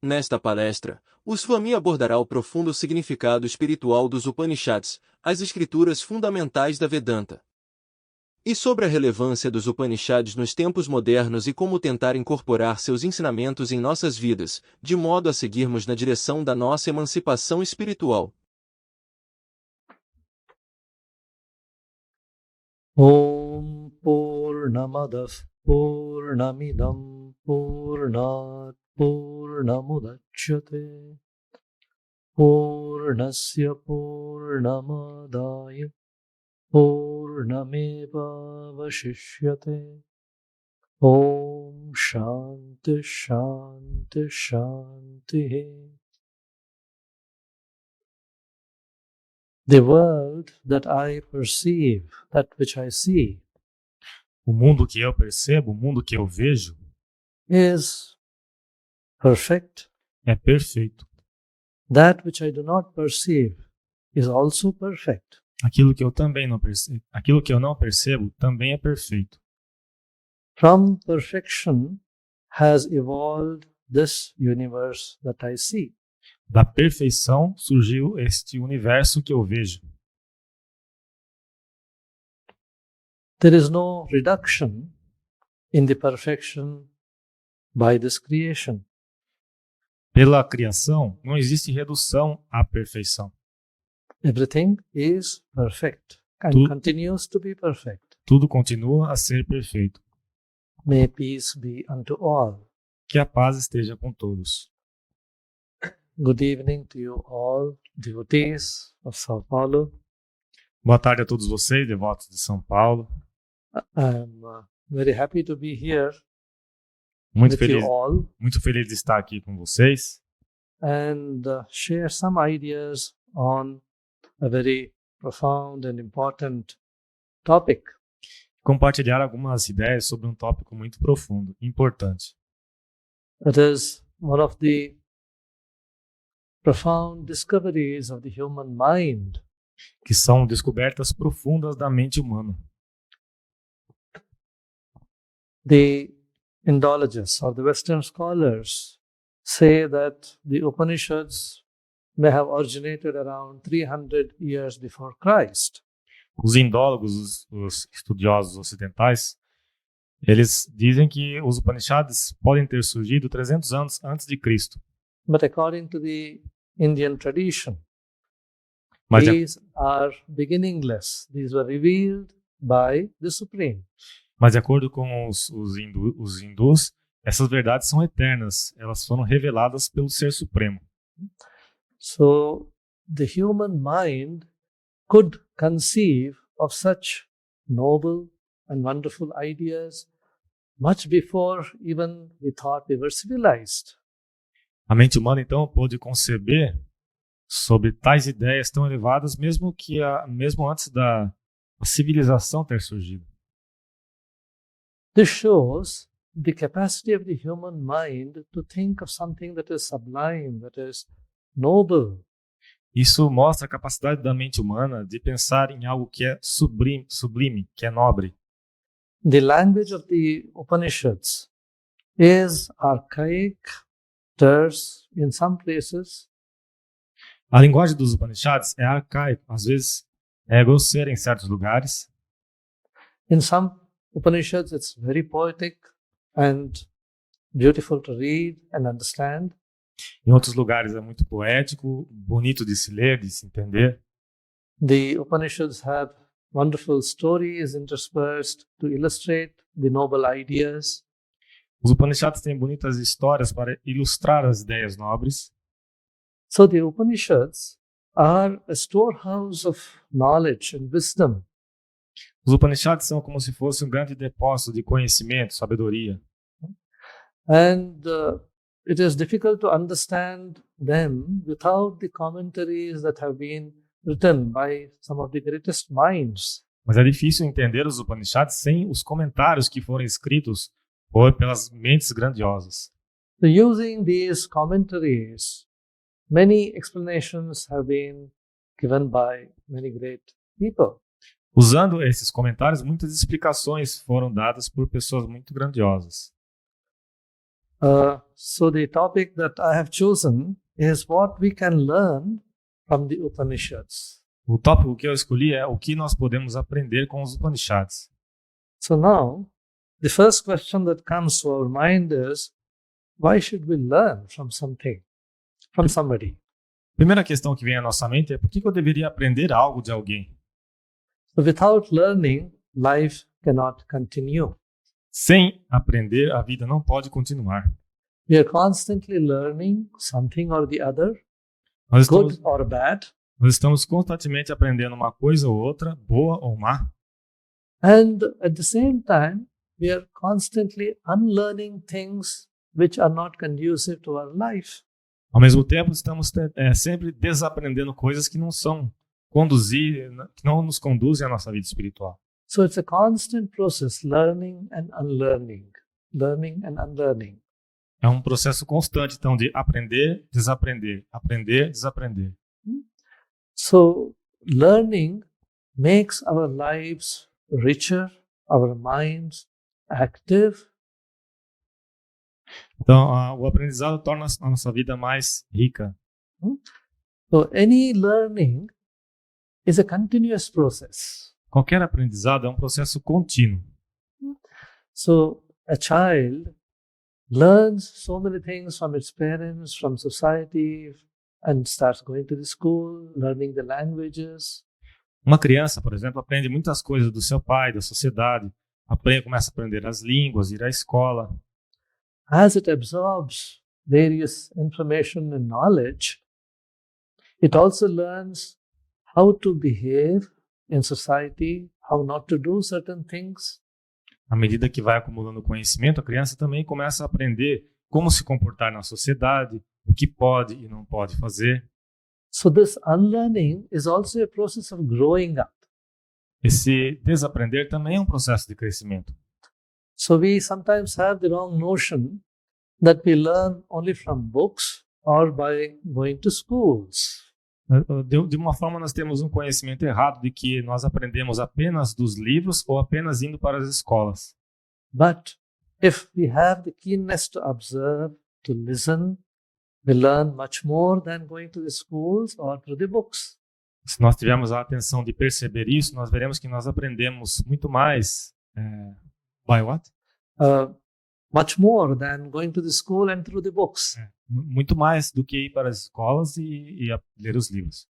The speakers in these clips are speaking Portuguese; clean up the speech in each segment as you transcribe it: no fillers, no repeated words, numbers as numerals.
Nesta palestra, o Swami abordará o profundo significado espiritual dos Upanishads, as escrituras fundamentais da Vedanta. E sobre a relevância dos Upanishads nos tempos modernos e como tentar incorporar seus ensinamentos em nossas vidas, de modo a seguirmos na direção da nossa emancipação espiritual. Om Purnamadav Purnamidam Purnat Purnamudachyate Purnasya Purnamadaya Purnameva Vashishyate Om Shanti Shanti Shanti. The world that I perceive, that which I see, O mundo que eu percebo, o mundo que eu vejo, is perfect. é perfeito. That which I do not perceive is also perfect. Aquilo que eu não percebo também é perfeito. From perfection has evolved this universe that I see. Da perfeição surgiu este universo que eu vejo. There is no reduction in the perfection by this creation. Pela criação, não existe redução à perfeição. Everything is perfect and continues to be perfect. Tudo continua a ser perfeito. May peace be unto all. Que a paz esteja com todos. Good evening to you all, devotees of São Paulo. Boa tarde a todos vocês, devotos de São Paulo. I'm very happy to be here Muito with feliz, you all muito feliz de estar aqui com vocês and share some ideas on a very profound and important topic. compartilhar algumas ideias sobre um tópico muito profundo, importante. It is one of the profound discoveries of the human mind. Que são descobertas profundas da mente humana. The Indologists or the Western scholars say that the Upanishads may have originated around 300 years before Christ. Os indólogos, os estudiosos ocidentais, eles dizem que os Upanishads podem ter surgido 300 anos antes de Cristo. But according to the Indian tradition, Mas, these are beginningless. These were revealed by the Supreme. mas de acordo com os hindus, essas verdades são eternas. Elas foram reveladas pelo Ser Supremo. So the human mind could conceive of such noble and wonderful ideas much before even we thought we were civilized. A mente humana, então, pôde conceber sobre tais ideias tão elevadas, mesmo antes da civilização ter surgido. This shows the capacity of the human mind to think of something that is sublime, that is noble. Isso mostra a capacidade da mente humana de pensar em algo que é sublime, que é nobre. The language of the Upanishads is archaic, terse in some places. A linguagem dos Upanishads é arcaica, às vezes é grosseira em certos lugares. In some Upanishads, it's very poetic and beautiful to read and understand. Em outros lugares é muito poético, bonito de se ler, de se entender. The Upanishads have wonderful stories interspersed to illustrate the noble ideas. Os Upanishads têm bonitas histórias para ilustrar as ideias nobres. So the Upanishads are a storehouse of knowledge and wisdom. Os Upanishads são como se fosse um grande depósito de conhecimento, sabedoria. And it is difficult to understand them without the commentaries that have been written by some of the greatest minds. Mas é difícil entender os Upanishads sem os comentários que foram escritos pelas mentes grandiosas. So using these commentaries, many explanations have been given by many great people. Usando esses comentários, muitas explicações foram dadas por pessoas muito grandiosas. So the topic that I have chosen is what we can learn from the Upanishads. O tópico que eu escolhi é o que nós podemos aprender com os Upanishads. So now, the first question that comes to our mind is, why should we learn from something, from somebody? A primeira questão que vem à nossa mente é por que eu deveria aprender algo de alguém? So without learning, life cannot continue. Sem aprender, a vida não pode continuar. We are constantly learning something or the other, Nós good estamos, or bad. nós estamos constantemente aprendendo uma coisa ou outra, boa ou má. And at the same time, we are constantly unlearning things which are not conducive to our life. Ao mesmo tempo, estamos sempre desaprendendo coisas que não nos conduzem à nossa vida espiritual. So it's a constant process, learning and unlearning, learning and unlearning. É um processo constante, então, de aprender, desaprender, aprender, desaprender. So learning makes our lives richer, our minds active. Então, o aprendizado torna a nossa vida mais rica. So any learning is a continuous process. Qualquer aprendizado é um processo contínuo. So a child learns so many things from its parents, from society, and starts going to the school, learning the languages. Uma criança, por exemplo, aprende muitas coisas do seu pai, da sociedade, começa a aprender as línguas, ir à escola. As it absorbs various information and knowledge, it also learns how to behave in society, how not to do certain things. À medida que vai acumulando conhecimento, a criança também começa a aprender como se comportar na sociedade, o que pode e não pode fazer. So this unlearning is also a process of growing up. Esse desaprender também é um processo de crescimento. So we sometimes have the wrong notion that we learn only from books or by going to schools. De uma forma, nós temos um conhecimento errado de que nós aprendemos apenas dos livros ou apenas indo para as escolas. But if we have the keenness to observe, to listen, we learn much more than going to the schools or through the books. Se nós tivermos a atenção de perceber isso, nós veremos que nós aprendemos muito mais. By what? Much more than going to the school and through the books. Muito mais do que ir para as escolas e ler os livros.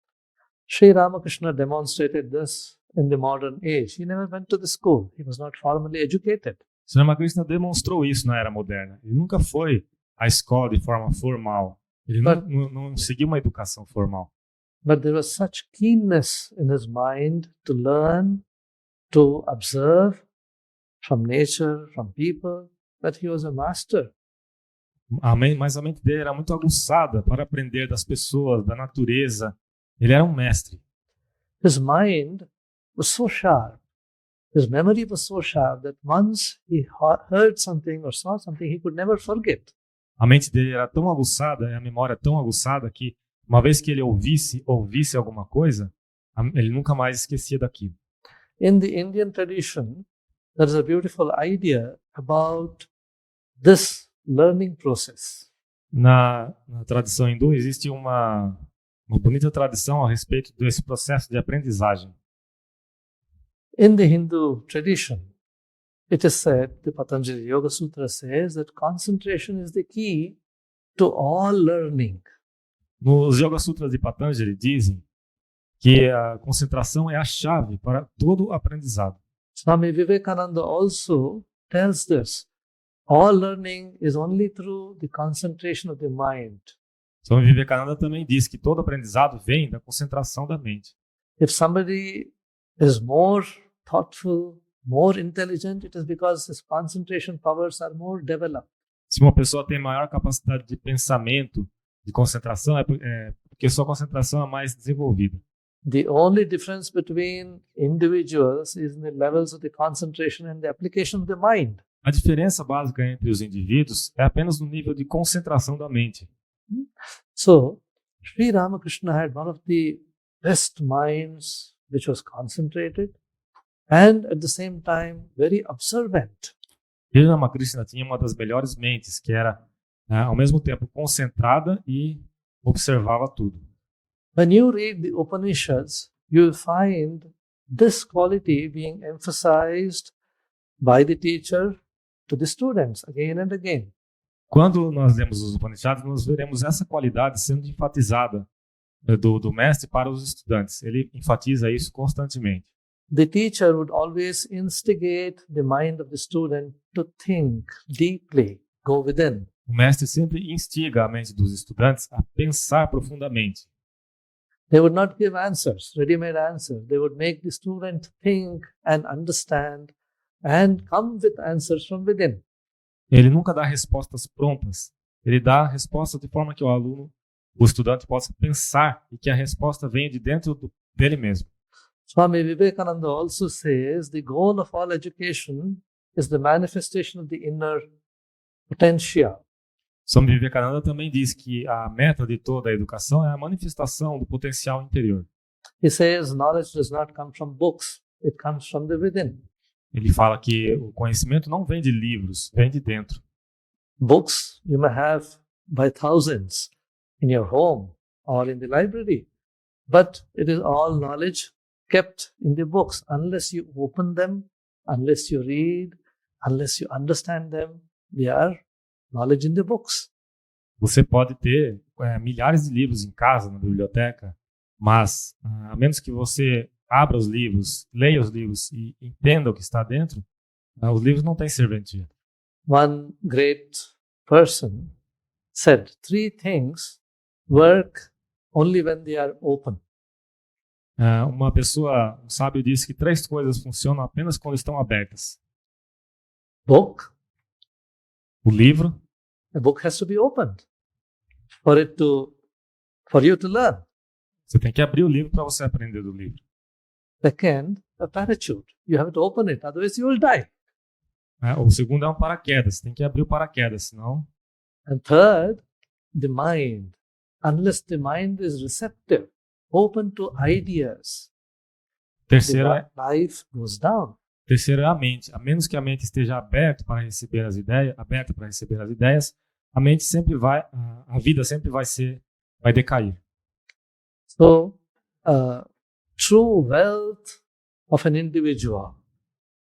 Sri Ramakrishna demonstrated this in the modern age. He never went to the school. He was not formally educated. Swami Atmajnananda demonstrou isso na era moderna. Ele nunca foi à escola de forma formal. Ele não seguiu uma educação formal. But there was such keenness in his mind to learn, to observe from nature, from people, that he was a master. Mas a mente dele era muito aguçada para aprender das pessoas, da natureza. Ele era um mestre. His mind was so sharp, his memory was so sharp that once he heard something or saw something, he could never forget. A mente dele era tão aguçada, a memória tão aguçada que uma vez que ele ouvisse alguma coisa, ele nunca mais esquecia daquilo. In the Indian tradition, there is a beautiful idea about this learning process. Na tradição hindu existe uma bonita tradição a respeito desse processo de aprendizagem. In the Hindu tradition, it is said, the Patanjali Yoga Sutra says that concentration is the key to all learning. Nos Yoga Sutras de Patanjali dizem que a concentração é a chave para todo o aprendizado. Swami Vivekananda also tells this. All learning is only through the concentration of the mind. Swami Vivekananda também diz que todo aprendizado vem da concentração da mente. If somebody is more thoughtful, more intelligent, it is because his concentration powers are more developed. Se uma pessoa tem maior capacidade de pensamento, de concentração, é porque sua concentração é mais desenvolvida. The only difference between individuals is in the levels of the concentration and the application of the mind. A diferença básica entre os indivíduos é apenas no nível de concentração da mente. So, Sri Ramakrishna had one of the best minds which was concentrated and at the same time very observant. Rio de Janeiro tinha uma das melhores mentes, que era ao mesmo tempo concentrada e observava tudo. When you read the Upanishads, you will find this quality being emphasized by the teacher to the students again and again. Quando nós lemos os Upanishads, nós veremos essa qualidade sendo enfatizada do mestre para os estudantes. Ele enfatiza isso constantemente. The teacher would always instigate the mind of the student to think deeply, go within. O mestre sempre instiga a mente dos estudantes a pensar profundamente. They would not give answers, ready-made answers. They would make the student think and understand and come with answers from within. Ele nunca dá respostas prontas. Ele dá a resposta de forma que o estudante possa pensar e que a resposta venha de dentro dele mesmo. Swami Vivekananda also says the goal of all education is the manifestation of the inner potential. Swami Vivekananda também diz que a meta de toda a educação é a manifestação do potencial interior. He says knowledge does not come from books, it comes from the within. Ele fala que o conhecimento não vem de livros, vem de dentro. Books you may have by thousands in your home or in the library, but it is all knowledge kept in the books. Unless you open them, unless you read, unless you understand them, they are knowledge in the books. Você pode ter milhares de livros em casa, na biblioteca, mas a menos que você abra os livros, leia os livros e entenda o que está dentro, os livros não têm serventia. One great person said 3 things work only when they are open. Uma pessoa, um sábio, disse que 3 coisas funcionam apenas quando estão abertas. Book. O livro. A book has to be opened for you to learn. Você tem que abrir o livro para você aprender do livro. Second, a parachute. You have to open it, otherwise you will die. O segundo é um paraquedas. Você tem que abrir o paraquedas, senão... And third, the mind. Unless the mind is receptive, open to ideas, Terceiro life goes down. Terceiro é a mente. A menos que a mente esteja aberta para receber as ideias, a vida sempre vai decair. So, true wealth of an individual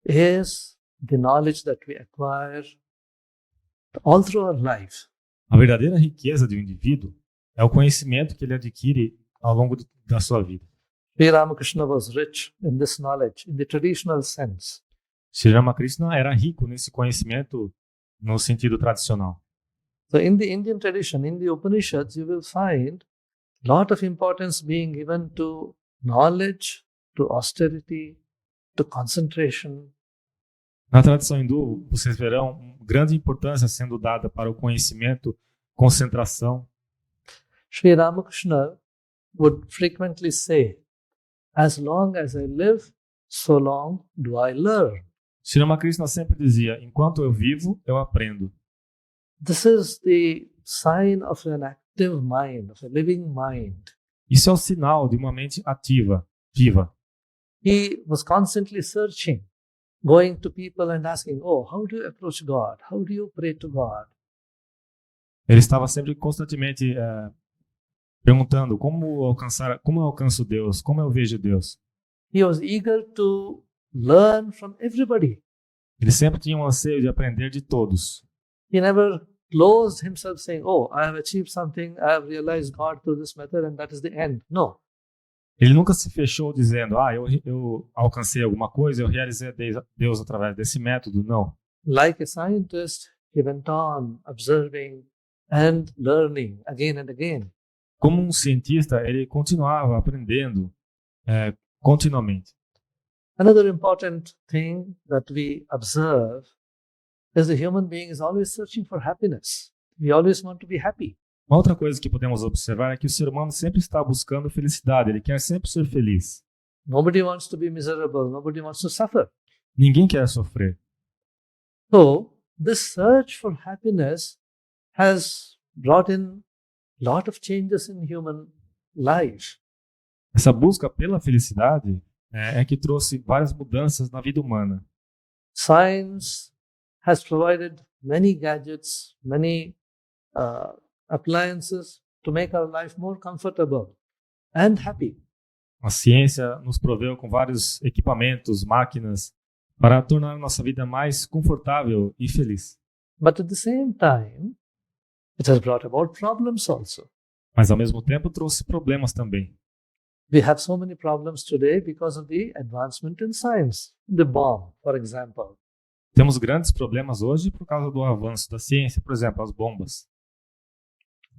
is the knowledge that we acquire all through our life. A verdadeira riqueza de um indivíduo é o conhecimento que ele adquire ao longo da sua vida. Sri Ramakrishna was rich in this knowledge, in the traditional sense. Sri Ramakrishna era rico nesse conhecimento no sentido tradicional. So in the Indian tradition, in the Upanishads, you will find a lot of importance being given to knowledge, to austerity, to concentration. Na tradição hindu, vocês verão grande importância sendo dada para o conhecimento, concentração. Sri Ramakrishna would frequently say, as long as I live, so long do I learn. Sri Ramakrishna sempre dizia, enquanto eu vivo, eu aprendo. This is the sign of an active mind, of a living mind. Isso é o sinal de uma mente ativa, viva. He was constantly searching, going to people and asking, oh, how do you approach God? How do you pray to God? Ele estava sempre constantemente perguntando como eu alcanço Deus, como eu vejo Deus. He was eager to learn from everybody. Ele sempre tinha um anseio de aprender de todos. He never closed himself saying, oh, I have achieved something, I have realized God through this method and that is the end. No. Ele nunca se fechou dizendo, eu alcancei alguma coisa, eu realizei Deus através desse método. Não. Like a scientist, he went on observing and learning again and again. Como um cientista, ele continuava aprendendo continuamente. Another important thing that we observe is the human being is always searching for happiness. We always want to be happy. Uma outra coisa que podemos observar é que o ser humano sempre está buscando felicidade, ele quer sempre ser feliz. Nobody wants to be miserable, nobody wants to suffer. Ninguém quer sofrer. So, this search for happiness has brought in a lot of changes in human life. Essa busca pela felicidade é que trouxe várias mudanças na vida humana. Science has provided many gadgets, many appliances to make our life more comfortable and happy. A ciência nos proveu com vários equipamentos, máquinas, para tornar a nossa vida mais confortável e feliz. But at the same time, it has brought about problems also. Mas ao mesmo tempo trouxe problemas também. We have so many problems today because of the advancement in science. The bomb, for example. Temos grandes problemas hoje por causa do avanço da ciência, por exemplo, as bombas.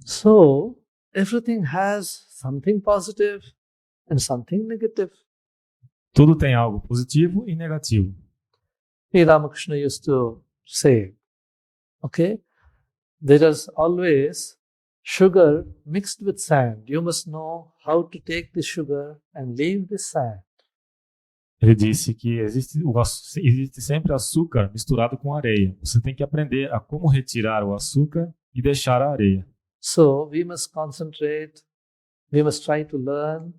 So, everything has something positive and something negative. Tudo tem algo positivo e negativo. Sri Ramakrishna used to say, okay, there is always sugar mixed with sand. You must know how to take the sugar and leave the sand. Ele disse que existe sempre açúcar misturado com areia. Você tem que aprender a como retirar o açúcar e deixar a areia. So we must concentrate, we must try to learn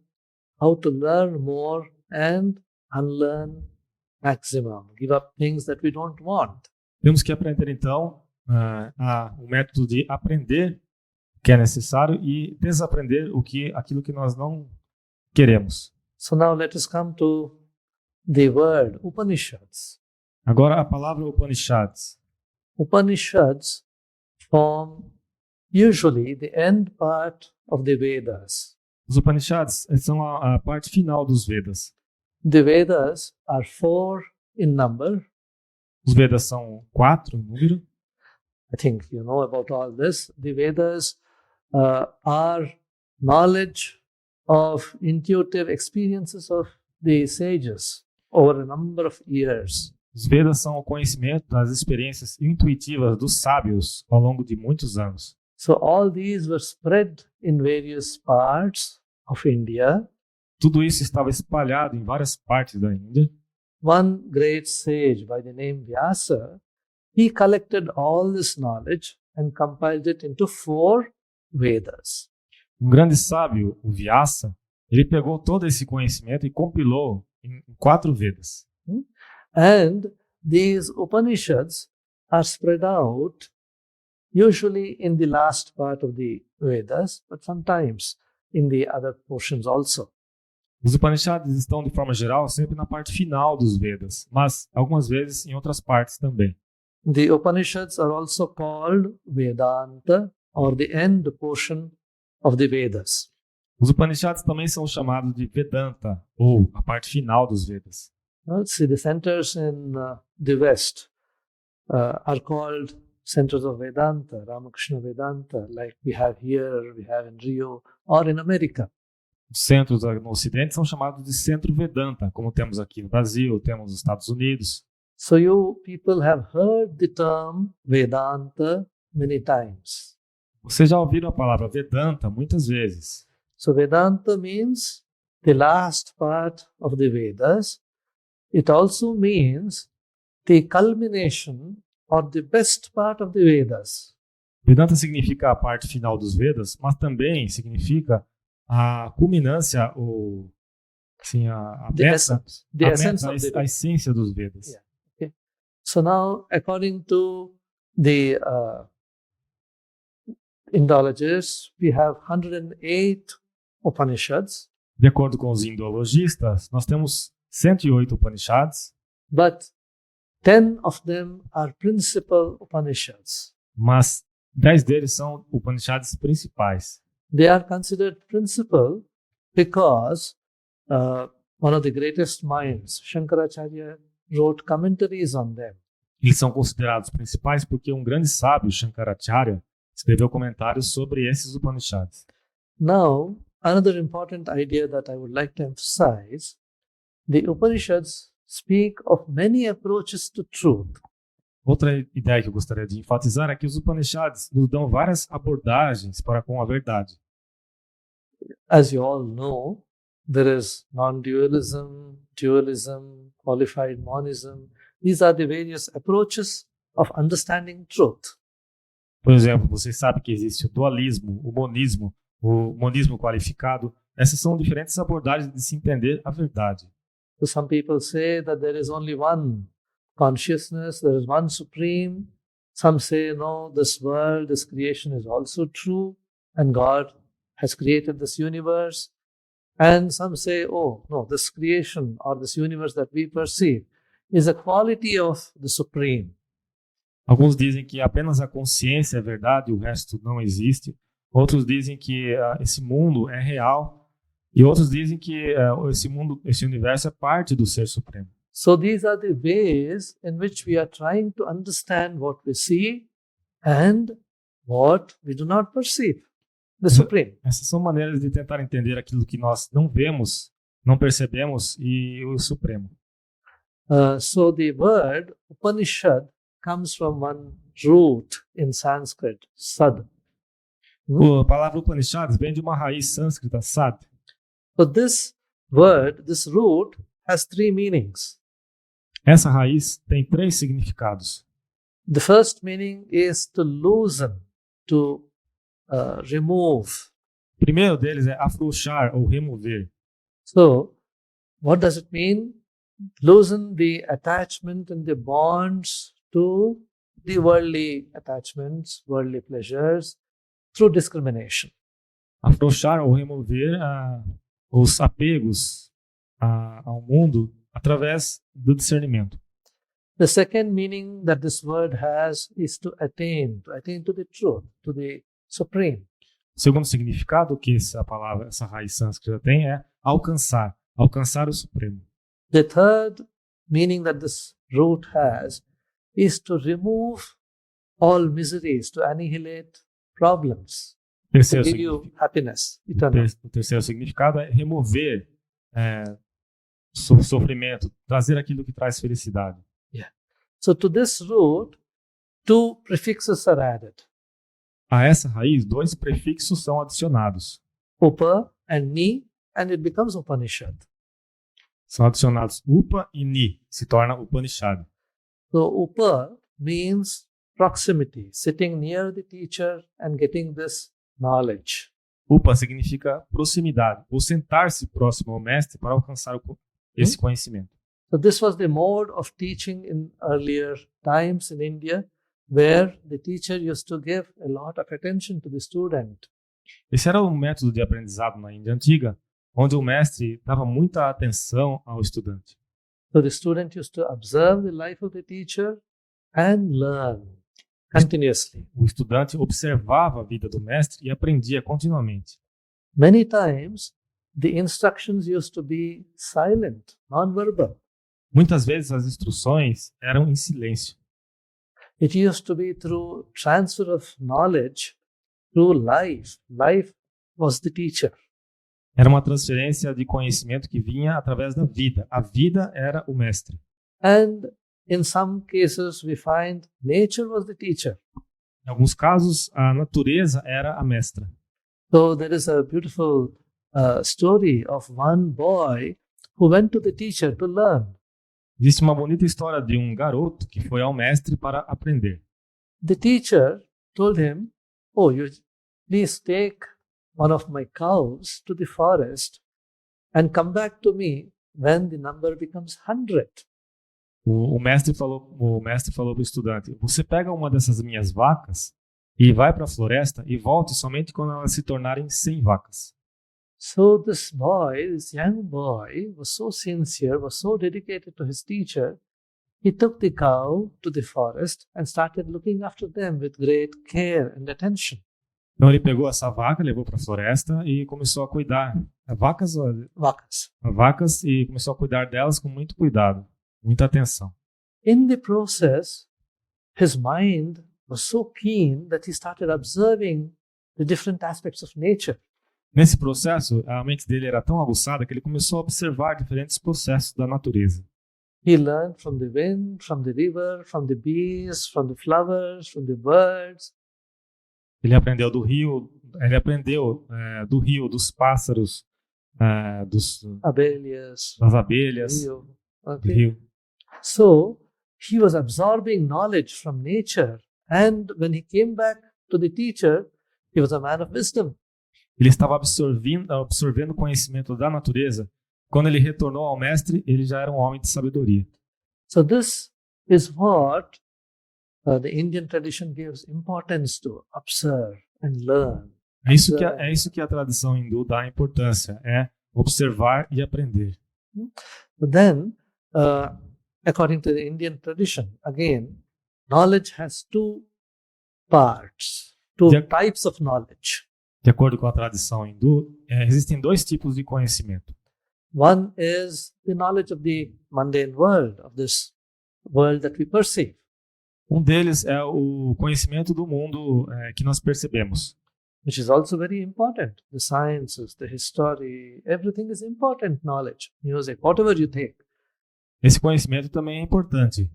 how to learn more and unlearn maximum. Give up things that we don't want. Temos que aprender então o método de aprender o que é necessário e desaprender aquilo que nós não queremos. So now let us come to the word Upanishads. Agora a palavra Upanishads. Upanishads form usually the end part of the Vedas. Os Upanishads são a parte final dos Vedas. The Vedas are 4 in number. Os Vedas são 4 em número. I think you know about all this. The Vedas are knowledge of intuitive experiences of the sages over a number of years. Os Vedas são o conhecimento das experiências intuitivas dos sábios ao longo de muitos anos. So all these were spread in various parts of India. Tudo isso estava espalhado em várias partes da Índia. One great sage by the name Vyasa, he collected all this knowledge and compiled it into 4 Vedas. Um grande sábio, o Vyasa, ele pegou todo esse conhecimento e compilou em 4 Vedas. And these Upanishads are spread out usually in the last part of the Vedas, but sometimes in the other portions also. Os Upanishads estão, de forma geral, sempre na parte final dos Vedas, mas algumas vezes em outras partes também. The Upanishads are also called Vedanta, or the end portion of the Vedas. Os Upanishads também são chamados de Vedanta, ou a parte final dos Vedas. Let's see, the centers in the West are called centers of Vedanta, Ramakrishna Vedanta, like we have here, we have in Rio, or in America. Os centros no Ocidente são chamados de Centro Vedanta, como temos aqui no Brasil, temos nos Estados Unidos. So you people have heard the term Vedanta many times. Vocês já ouviram a palavra Vedanta muitas vezes. So Vedanta means the last part of the Vedas. It also means the culmination or the best part of the Vedas. Vedanta significa a parte final dos Vedas, mas também significa a culminância, ou assim, a essência dos Vedas. Yeah. Okay. So now, according to the Indologists, we have 108 Upanishads. De acordo com os indologistas, nós temos 108 Upanishads. But 10 of them are principal Upanishads. Mas 10 deles são Upanishads principais. They are considered principal because one of the greatest minds, Shankaracharya, wrote commentaries on them. Eles são considerados principais porque um grande sábio, Shankaracharya, escreveu comentários sobre esses Upanishads. Now, another important idea that I would like to emphasize, the Upanishads speak of many approaches to truth. Outra ideia que eu gostaria de enfatizar é que os Upanishads nos dão várias abordagens para com a verdade. As you all know, there is non-dualism, dualism, qualified monism. These are the various approaches of understanding truth. Por exemplo, vocês sabem que existe o dualismo, o monismo qualificado. Essas são diferentes abordagens de se entender a verdade. So some people say that there is only one consciousness, there is one supreme Some say, no, this world, this creation is also true, and God has created this universe. And some say, oh, no, this creation or this universe that we perceive is a quality of the Supreme. Alguns dizem que apenas a consciência é verdade e o resto não existe. Outros dizem que esse mundo é real. E outros dizem que esse universo é parte do Ser Supremo. So these are the ways in which we are trying to understand what we see and what we do not perceive. The Supreme. Essas são maneiras de tentar entender aquilo que nós não vemos, não percebemos e o Supremo. So the word Upanishad comes from one root in Sanskrit, sad. A palavra Upanishads vem de uma raiz sânscrita, sad. So this word, this root, has three meanings. Essa raiz tem 3 significados. The first meaning is to loosen, to remove. O primeiro deles é afrouxar ou remover. So, what does it mean? Loosen the attachment and the bonds to the worldly attachments, worldly pleasures, through discrimination. Afrouxar ou remover os apegos ao mundo através do discernimento. The second meaning that this word has is to attain to the truth, to the Supreme. O segundo significado que essa raiz sânscrita tem é alcançar o Supremo. The third meaning that this root has is to remove all miseries, to annihilate problems, to give you happiness eternal. O terceiro significado é remover sofrimento, trazer aquilo que traz felicidade. Yeah. So to this root, 2 prefixes are added. A essa raiz, 2 prefixos são adicionados. Upa and Ni, and it becomes Upanishad. São adicionados Upa e Ni, se torna Upanishad. So Upa means proximity, sitting near the teacher and getting this knowledge. Upa significa proximidade, ou sentar-se próximo ao mestre para alcançar esse conhecimento. So this was the mode of teaching in earlier times in India, where the teacher used to give a lot of attention to the student. Esse era o método de aprendizado na Índia antiga, onde o mestre dava muita atenção ao estudante. So the student used to observe the life of the teacher and learn continuously. O estudante observava a vida do mestre e aprendia continuamente. Many times, the instructions used to be silent, non-verbal. Muitas vezes as instruções eram em silêncio. It used to be through transfer of knowledge, through life. Life was the teacher. Era uma transferência de conhecimento que vinha através da vida. A vida era o mestre. And in some cases, we find nature was the teacher. Em alguns casos, a natureza era a mestra. So there is a beautiful story of one boy who went to the teacher to learn. Existe uma bonita história de um garoto que foi ao mestre para aprender. The teacher told him, "Oh, you please take one of my cows to the forest and come back to me when the number becomes 100. O mestre falou para o estudante: você pega uma dessas minhas vacas e vai para a floresta e volte somente quando elas se tornarem 100 vacas. So this young boy, was so sincere, was so dedicated to his teacher. He took the cow to the forest and started looking after them with great care and attention. Então ele pegou essa vaca, levou para a floresta e começou a cuidar. Vacas e começou a cuidar delas com muito cuidado, muita atenção. In the process, his mind was so keen that he started observing the different aspects of nature. Nesse processo, a mente dele era tão aguçada que ele começou a observar diferentes processos da natureza. He learned from the wind, from the river, from the bees, from the flowers, from the birds. Ele aprendeu do rio, dos pássaros, das abelhas, Okay. do rio. So he was absorbing knowledge from nature, and when he came back to the teacher, he was a man of wisdom. Ele estava absorvendo conhecimento da natureza. Quando ele retornou ao mestre, ele já era um homem de sabedoria. So this is what the Indian tradition gives importance to observe and learn. É isso que a tradição hindu dá importância, é observar e aprender. But then, according to the Indian tradition, again, knowledge has two parts, two types of knowledge. De acordo com a tradição hindu, existem dois tipos de conhecimento. One is the knowledge of the mundane world, of this world that we perceive. Um deles é o conhecimento do mundo que nós percebemos. Which is also very important. The sciences, the history, everything is important knowledge. Music, whatever you take. Esse conhecimento também é importante.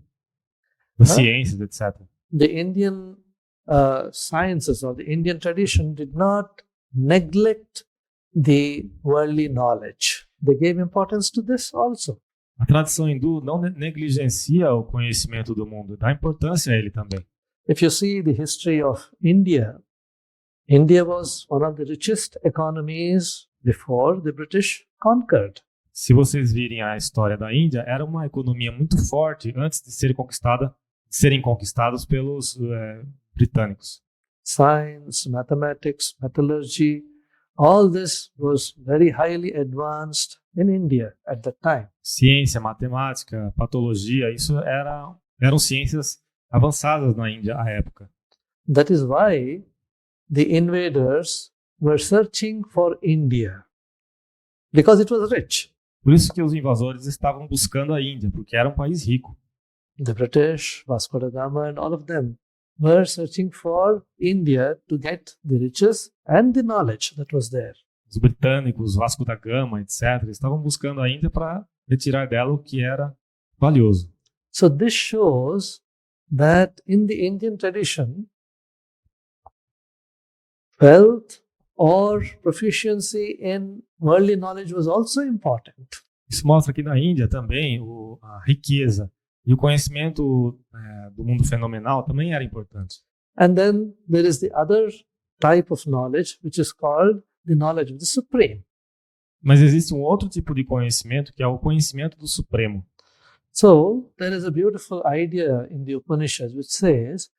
Das ciências, etc. The Indian sciences or the Indian tradition did not neglect the worldly knowledge. They gave importance to this also. A tradição hindu não negligencia o conhecimento do mundo, dá importância a ele também. If you see the history of India, India was one of the richest economies before the British conquered. Se vocês virem a história da Índia, era uma economia muito forte antes de serem conquistados pelos britânicos. Science, mathematics, metallurgy, all this was very highly advanced in India at that time. Ciência, matemática, patologia, isso eram ciências avançadas na Índia à época. That is why the invaders were searching for India, because it was rich. Por isso que os invasores estavam buscando a Índia, porque era um país rico. The British, Vasco da Gama and all of them were searching for India to get the riches and the knowledge that was there. Os britânicos, Vasco da Gama, etc., estavam buscando a Índia para retirar dela o que era valioso. So this shows that in the Indian tradition, wealth or proficiency in worldly knowledge was also important. Isso mostra que na Índia também a riqueza e o conhecimento do mundo fenomenal também era importante. And then there is the other type of knowledge, which is called the knowledge of the Supreme. Mas existe um outro tipo de conhecimento que é o conhecimento do Supremo. So there is a beautiful idea in the Upanishads which says,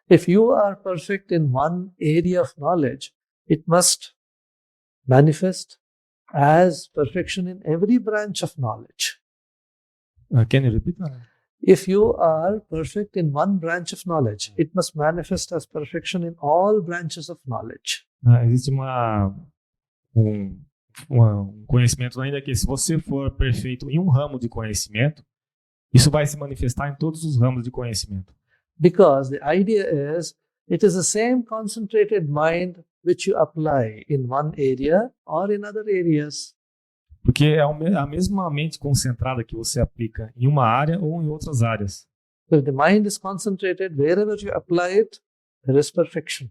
if you are perfect in one area of knowledge, it must manifest as perfection in every branch of knowledge. Can you repeat that? If you are perfect in one branch of knowledge, it must manifest as perfection in all branches of knowledge. Existe um conhecimento ainda que se você for perfeito em um ramo de conhecimento, isso vai se manifestar em todos os ramos de conhecimento. Because the idea is, it is the same concentrated mind which you apply in one area or in other areas. Porque é a mesma mente concentrada que você aplica em uma área ou em outras áreas. So if the mind is concentrated, wherever you apply it, there is perfection.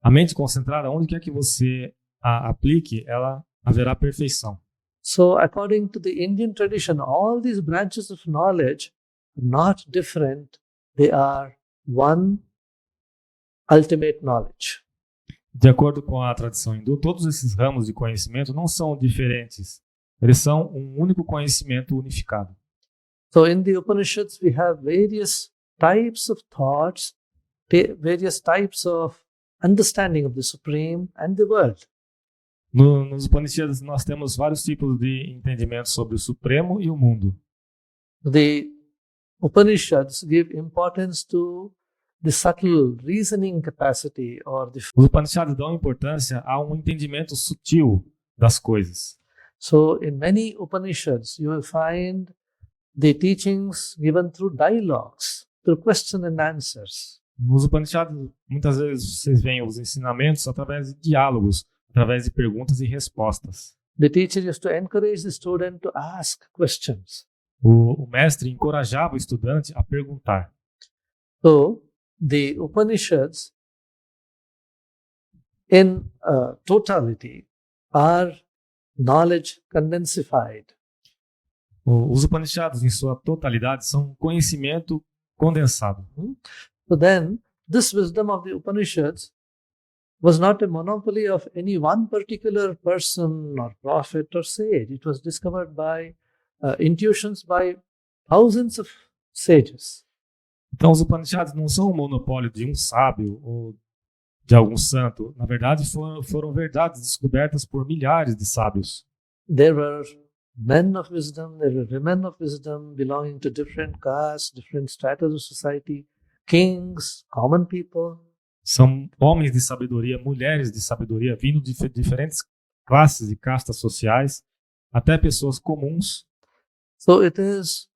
A mente concentrada, onde quer que você a aplique, ela haverá perfeição. So according to the Indian tradition, all these branches of knowledge are not different. They are one ultimate knowledge. De acordo com a tradição hindu, todos esses ramos de conhecimento não são diferentes. Eles são um único conhecimento unificado. So in the Upanishads, we have various types of thoughts, various types of understanding of the Supreme and the world. Nos Upanishads, nós temos vários tipos de entendimento sobre o Supremo e o mundo. The Upanishads give importance to the subtle reasoning capacity or the... Os Upanishads dão importância a um entendimento sutil das coisas. So in many Upanishads, you will find the teachings given through dialogues, through question and answers. Nos Upanishads, muitas vezes vocês veem os ensinamentos através de diálogos, através de perguntas e respostas. The teacher used to encourage the student to ask questions. O mestre encorajava o estudante a perguntar. So the Upanishads, in totality, are knowledge condensified. Os Upanishads, em sua totalidade, são conhecimento condensado. So then, this wisdom of the Upanishads was not a monopoly of any one particular person or prophet or sage. It was discovered by intuitions by thousands of sages. Então, os Upanishads não são um monopólio de um sábio ou de algum santo. Na verdade, foram verdades descobertas por milhares de sábios. There were men of wisdom, there were women of wisdom belonging to different castes, different stratas of society, kings, common people. São homens de sabedoria, mulheres de sabedoria, vindo de diferentes classes e castas sociais, até pessoas comuns. So it is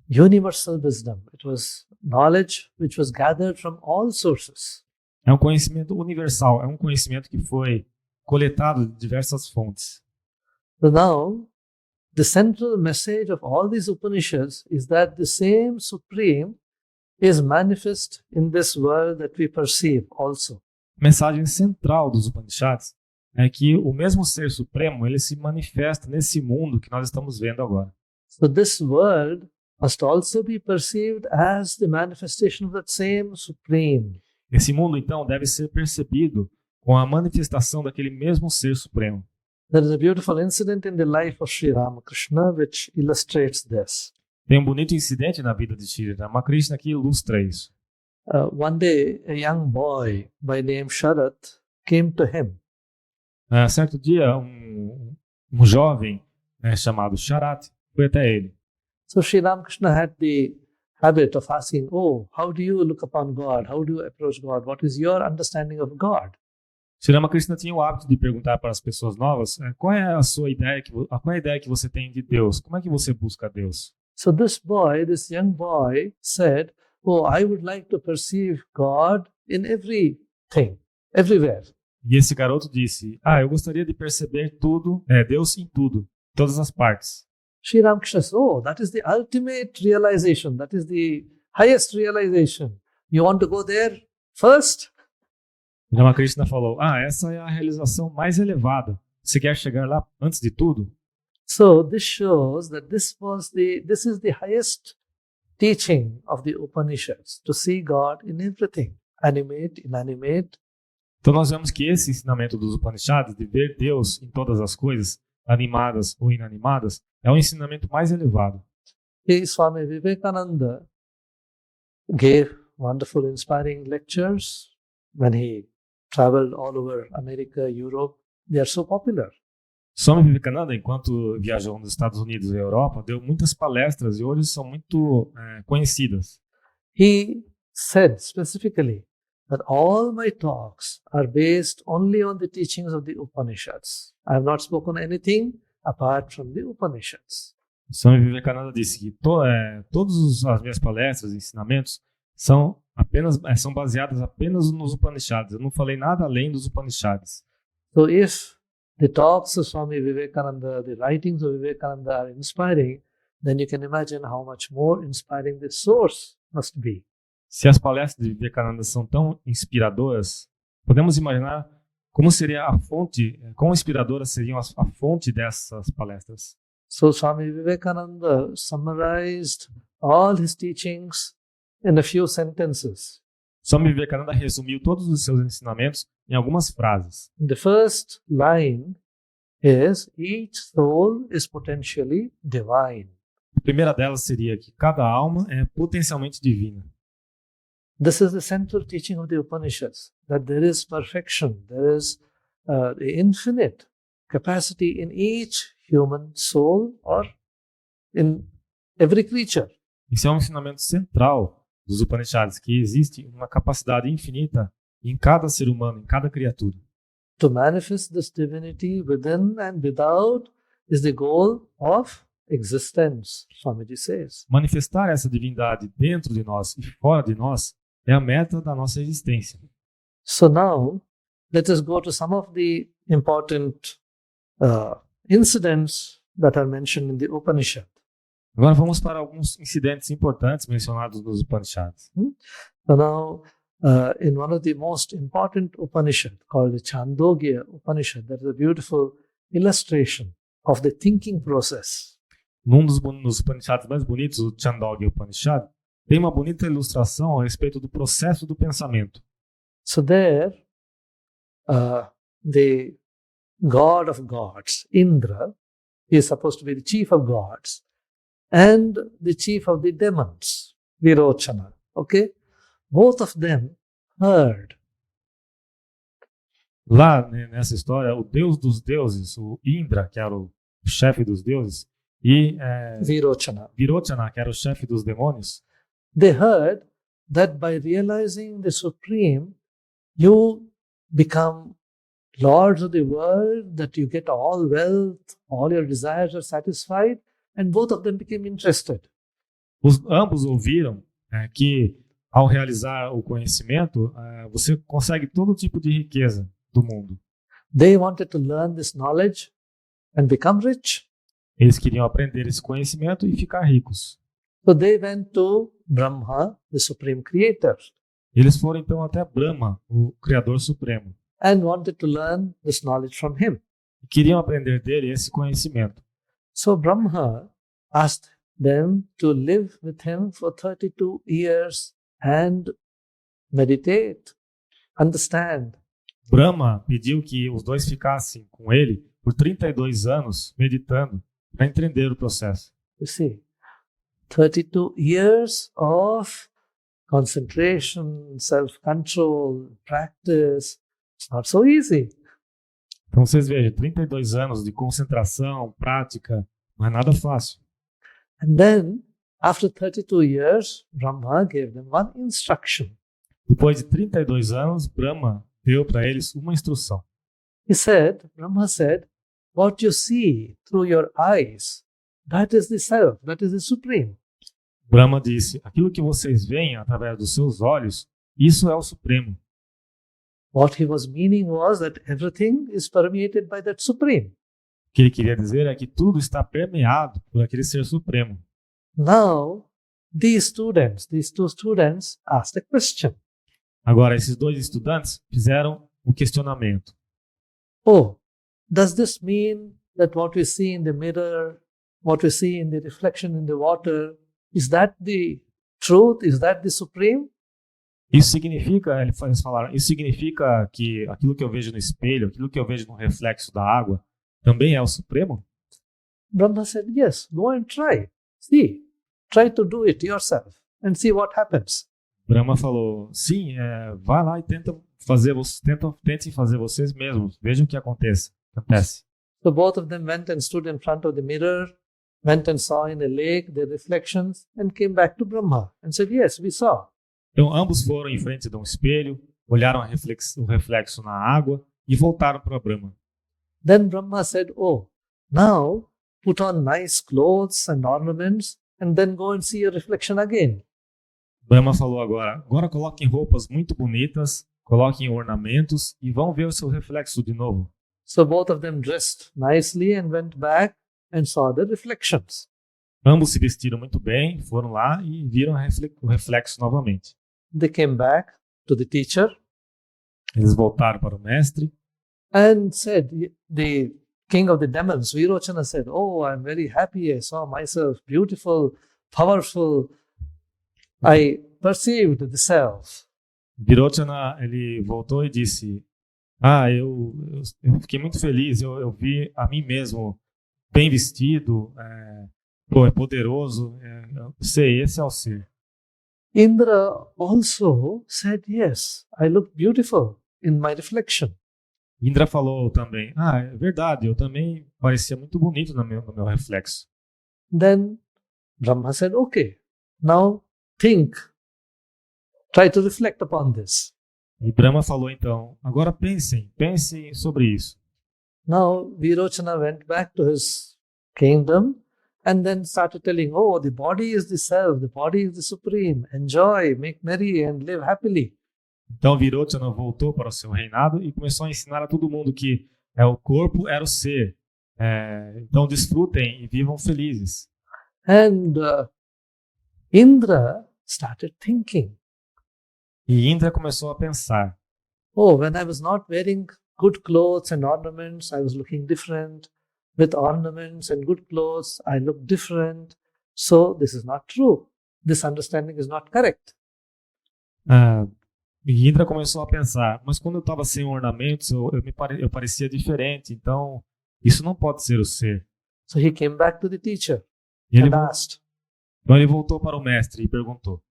universal wisdom. It was knowledge which was gathered from all sources. É um conhecimento universal, é um conhecimento que foi coletado de diversas fontes. So now, the central message of all these Upanishads is that the same Supreme is manifest in this world that we perceive also. A mensagem central dos Upanishads é que o mesmo Ser Supremo, ele se manifesta nesse mundo que nós estamos vendo agora. So this world must also be perceived as the manifestation of that same Supreme. Esse mundo, então, deve ser percebido com a manifestação daquele mesmo Ser Supremo. There is a beautiful incident in the life of Sri Ramakrishna which illustrates this. Tem um bonito incidente na vida de Sri Ramakrishna que ilustra isso. One day, a young boy by name Sharat came to him. Certo dia, um jovem chamado Sharat foi até ele. So Sri Ramakrishna had the habit of asking, "Oh, how do you look upon God? How do you approach God? What is your understanding of God?" Sri Ramakrishna tinha o hábito de perguntar para as pessoas novas qual é a sua ideia, qual é a ideia que você tem de Deus? Como é que você busca Deus? So this young boy said, "Oh, I would like to perceive God in everything, everywhere." E esse garoto disse, eu gostaria de perceber tudo, Deus em tudo, em todas as partes. Sri Ramakrishna said, "Oh, that is the ultimate realization. That is the highest realization. You want to go there first?" Ramakrishna falou, essa é a realização mais elevada. Você quer chegar lá antes de tudo? So this shows that this is the highest teaching of the Upanishads, to see God in everything, animate, inanimate. Então nós vemos que esse ensinamento dos Upanishads, de ver Deus em todas as coisas, animadas ou inanimadas, é o ensinamento mais elevado. Swami Vivekananda gave wonderful, inspiring lectures when he traveled all over America, Europe. They are so popular. Swami Vivekananda, enquanto viajou nos Estados Unidos e Europa, deu muitas palestras e hoje são muito conhecidas. He said specifically that all my talks are based only on the teachings of the Upanishads. I have not spoken anything apart from the Upanishads. Swami Vivekananda disse que todas as minhas palestras e ensinamentos são baseadas apenas nos Upanishads. Eu não falei nada além dos Upanishads. So if the talks of Swami Vivekananda, the writings of Vivekananda are inspiring, then you can imagine how much more inspiring the source must be. Se as palestras de Vivekananda são tão inspiradoras, podemos imaginar como seria a fonte, quão inspiradoras seriam a fonte dessas palestras. So Swami Vivekananda summarized all his teachings in a few sentences. Swami Vivekananda resumiu todos os seus ensinamentos em algumas frases. The first line is, each soul is potentially divine. A primeira delas seria que cada alma é potencialmente divina. This is the central teaching of the Upanishads, that there is perfection, there is the infinite capacity in each human soul or in every creature. Isso é um ensinamento central dos Upanishads, que existe uma capacidade infinita em cada ser humano, em cada criatura. To manifest this divinity within and without is the goal of existence, Swamiji says. Manifestar essa divindade dentro de nós e fora de nós é a meta da nossa existência. So now, let us go to some of the important incidents that are mentioned in the Upanishad. Agora vamos para alguns incidentes importantes mencionados nos Upanishads. So now, in one of the most important Upanishad, called the Chandogya Upanishad, there is a beautiful illustration of the thinking process. Num dos Upanishads mais bonitos, o Chandogya Upanishad, tem uma bonita ilustração a respeito do processo do pensamento. So there, the god of gods, Indra, is supposed to be the chief of gods, and the chief of the demons, Virochana, Okay? Both of them heard. Lá nessa história, o deus dos deuses, o Indra, que era o chefe dos deuses, e Virochana. Virochana, que era o chefe dos demônios, They heard that by realizing the Supreme, you become lords of the world, that you get all wealth, all your desires are satisfied, and both of them became interested. Ambos ouviram que, ao realizar o conhecimento, você consegue todo tipo de riqueza do mundo. They wanted to learn this knowledge and become rich. Eles queriam aprender esse conhecimento e ficar ricos. So they went to Brahma, the Supreme Creator, Eles foram então até Brahma, o Criador Supremo, and wanted to learn this knowledge from him. e queriam aprender dele esse conhecimento. So Brahma asked them to live with him for 32 years and meditate, understand. Brahma pediu que os dois ficassem com ele por 32 anos, meditando, para entender o processo. You see, 32 years of concentration, self-control, practice. It's not so easy. Então vocês vejam, 32 anos de concentração, prática, não é nada fácil. And then, after 32 years, Brahma gave them one instruction. Depois de 32 anos, Brahma deu para eles uma instrução. Brahma said, what you see through your eyes, that is the self, that is the supreme. Brahma disse, aquilo que vocês veem através dos seus olhos, isso é o Supremo. What he was meaning was that everything is permeated by that supreme. O que ele queria dizer é que tudo está permeado por aquele ser supremo. Now, these two students asked a question. Agora, esses dois estudantes fizeram o questionamento. Oh, does this mean that what we see in the mirror, what we see in the reflection in the water, is that the truth? Is that the supreme? Isso significa, eles falaram, isso significa que aquilo que eu vejo no espelho, aquilo que eu vejo no reflexo da água, também é o Supremo? Brahma said, yes, go and try. See, try to do it yourself and see what happens. Brahma falou, sim, vai lá e tentem fazer vocês mesmos, vejam o que acontece. So both of them went and stood in front of the mirror, went and saw in a lake their reflections and came back to Brahma and said, yes, we saw. Então ambos foram em frente de um espelho, olharam o reflexo na água e voltaram para Brahma. Then Brahma said, oh, now put on nice clothes and ornaments and then go and see your reflection again. Brahma falou agora coloquem roupas muito bonitas, coloquem ornamentos e vão ver o seu reflexo de novo. So both of them dressed nicely and went back and saw the reflections. Ambos se vestiram muito bem, foram lá e viram o reflexo novamente. They came back to the teacher Eles voltaram para o mestre and said, the king of the demons, Virochana, said, oh, I'm very happy. I saw myself beautiful, powerful. I perceived the self. Virochana, ele voltou e disse, eu fiquei muito feliz, eu vi a mim mesmo bem vestido, é poderoso, esse é o ser. Indra also said, yes, I look beautiful in my reflection. Indra falou também, é verdade, eu também parecia muito bonito no meu reflexo. Then Brahma said, okay, now think, try to reflect upon this. E Brahma falou então, agora pensem sobre isso. Now Virochana went back to his kingdom and then started telling, oh, the body is the self, the body is the supreme, enjoy, make merry and live happily. Então Virochana voltou para o seu reinado e começou a ensinar a todo mundo que o corpo era o ser. Então desfrutem e vivam felizes. And Indra started thinking. E Indra começou a pensar. Oh, when I was not wearing good clothes and ornaments, I was looking different. With ornaments and good clothes, I look different. So this is not true. This understanding is not correct. E Indra começou a pensar, mas quando eu estava sem ornamentos, eu parecia diferente, então isso não pode ser o ser. So he came back to the teacher E and asked. Então ele voltou para o mestre e perguntou.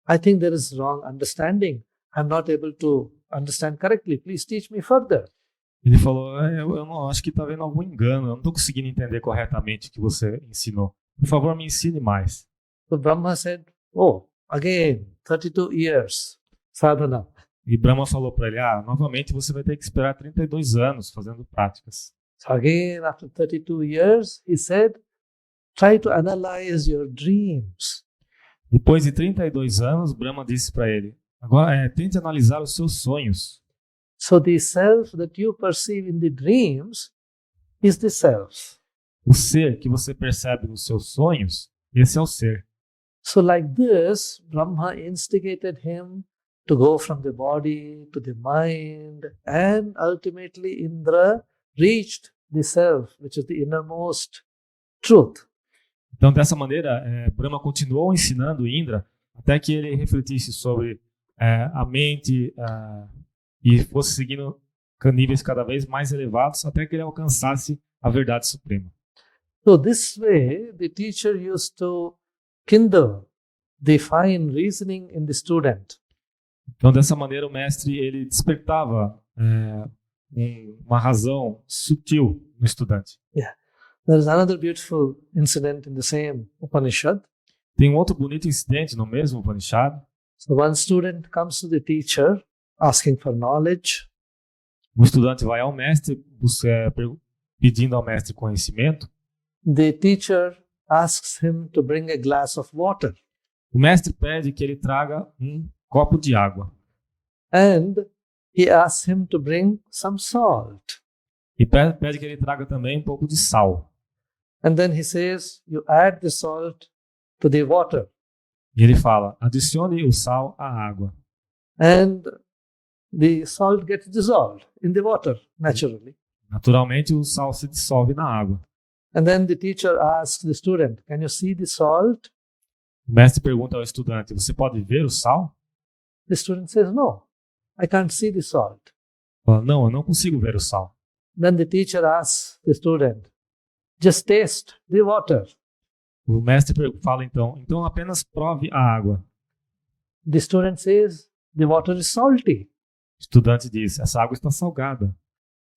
I think there is wrong understanding. I'm not able to understand correctly. Please teach me further. Ele falou, eu não acho que está havendo algum engano, eu não estou conseguindo entender corretamente o que você ensinou. Por favor, me ensine mais. So Brahma said, oh, again, 32 years sadhana. E Brahma falou para ele, novamente você vai ter que esperar 32 anos fazendo práticas. So again, after 32 years, he said, try to analyze your dreams. Depois de 32 anos, Brahma disse para ele, agora tente analisar os seus sonhos. So the self that you perceive in the dreams is the self. O ser que você percebe nos seus sonhos, esse é o ser. So like this, Brahma instigated him to go from the body to the mind, and ultimately Indra reached the self, which is the innermost truth. Então, dessa maneira, Brahma continuou ensinando Indra até que ele refletisse sobre a mente e fosse seguindo níveis cada vez mais elevados até que ele alcançasse a verdade suprema. So this way, the teacher used to kindle the fine reasoning in the student. Então, dessa maneira, o mestre ele despertava uma razão sutil no estudante. Yeah. There's another beautiful incident in the same Upanishad. Tem um outro bonito incidente no mesmo Upanishad. So one student comes to the teacher asking for knowledge. O estudante vai ao mestre pedindo ao mestre conhecimento. The teacher asks him to bring a glass of water. O mestre pede que ele traga um copo de água. And he asks him to bring some salt. E pede que ele traga também um pouco de sal. And then he says, you add the salt to the water. E ele fala, adicione o sal à água. And the salt gets dissolved in the water, naturally. Naturalmente, o sal se dissolve na água. And then the teacher asks the student, can you see the salt? O mestre pergunta ao estudante, você pode ver o sal? The student says, no, I can't see the salt. Fala, não, eu não consigo ver o sal. Then the teacher asks the student, just taste the water. O mestre fala então apenas prove a água. The student says, the water is salty. O estudante diz, essa água está salgada.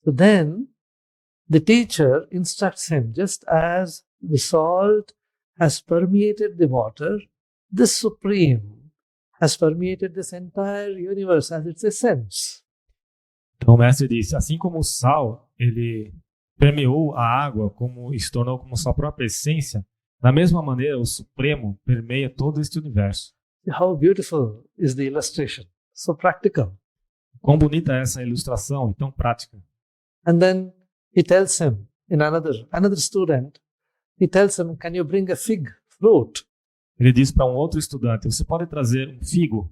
So then the teacher instructs him, just as the salt has permeated the water, the Supreme has permeated this entire universe as its essence. Então o mestre disse, assim como o sal, ele permeou a água, se tornou como sua própria essência, da mesma maneira o Supremo permeia todo este universo. How beautiful is the illustration, so practical. Quão bonita é essa ilustração e tão prática. And then he tells him, in another student, he tells him, can you bring a fig fruit? Ele diz para um outro estudante, você pode trazer um figo?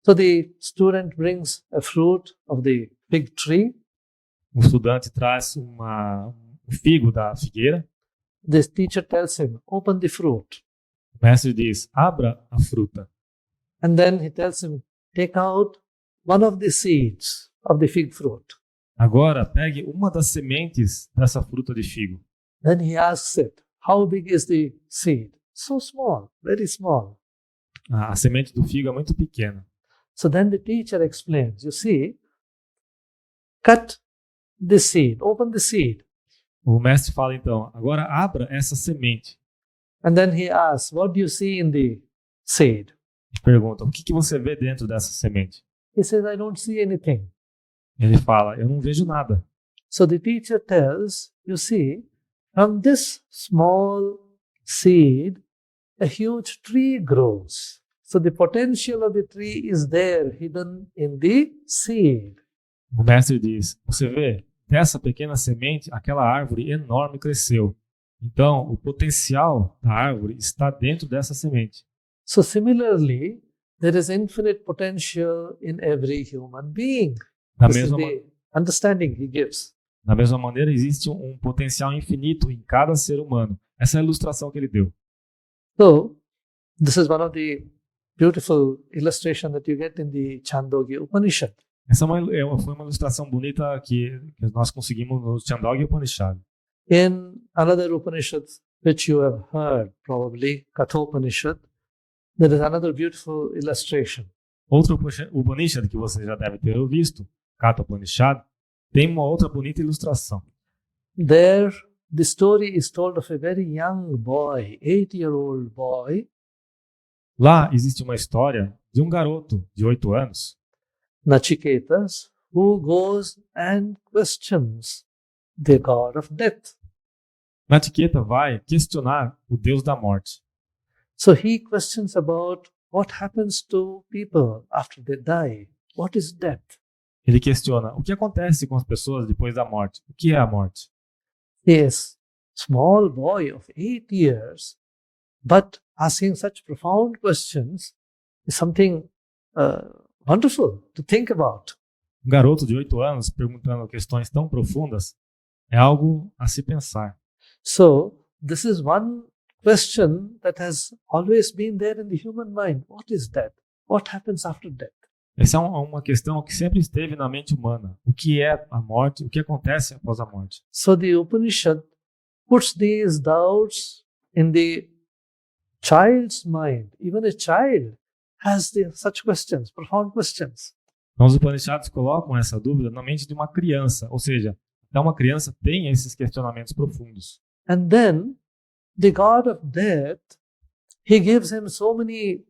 So the student brings a fruit of the fig tree. O estudante traz um figo da figueira. The teacher tells him, open the fruit. O mestre diz, abra a fruta. And then he tells him, take out one of the seeds of the fig fruit. Agora, pegue uma das sementes dessa fruta de figo. Then he asks it, how big is the seed? So small, very small. A semente do figo é muito pequena. So then the teacher explains, you see, cut the seed, open the seed. O mestre fala então, agora abra essa semente. And then he asks, what do you see in the seed? Pergunta, o que você vê dentro dessa semente? He says, I don't see anything. Ele fala, eu não vejo nada. So the teacher tells, you see, from this small seed, a huge tree grows. So the potential of the tree is there, hidden in the seed. O mestre diz, você vê, dessa pequena semente, aquela árvore enorme cresceu. Então, o potencial da árvore está dentro dessa semente. So similarly, there is infinite potential in every human being. This is the understanding he gives. Da mesma maneira, existe um potencial infinito em cada ser humano. Essa é a ilustração que ele deu. So, this is one of the beautiful illustration that you get in the Chandogya Upanishad. Essa foi uma ilustração bonita que nós conseguimos no Chandogya Upanishad. In another Upanishad, which you have heard probably, Kathopanishad, There is another beautiful illustration. Outro Upanishad que você já deve ter visto, Katha Upanishad, tem uma outra bonita ilustração. There, the story is told of a very young boy, 8-year-old boy. Lá existe uma história de um garoto de 8 anos, Nachiketas, who goes and questions the god of death. Nachiketa vai questionar o Deus da morte. So he questions about what happens to people after they die. What is death? Ele questiona o que acontece com as pessoas depois da morte. O que é a morte? Yes, small boy of 8 years, but asking such profound questions is something wonderful to think about. Um garoto de 8 anos perguntando questões tão profundas é algo a se pensar. So, this is one question that has always been there in the human mind. What is death? What happens after death? Essa é uma questão que sempre esteve na mente humana. O que é a morte? O que acontece após a morte? So, the Upanishad puts these doubts in the child's mind. Even a child has such questions, profound questions. Então, os Upanishads colocam essa dúvida na mente de uma criança, ou seja, até uma criança tem esses questionamentos profundos. And then, the god of death, he gives him so many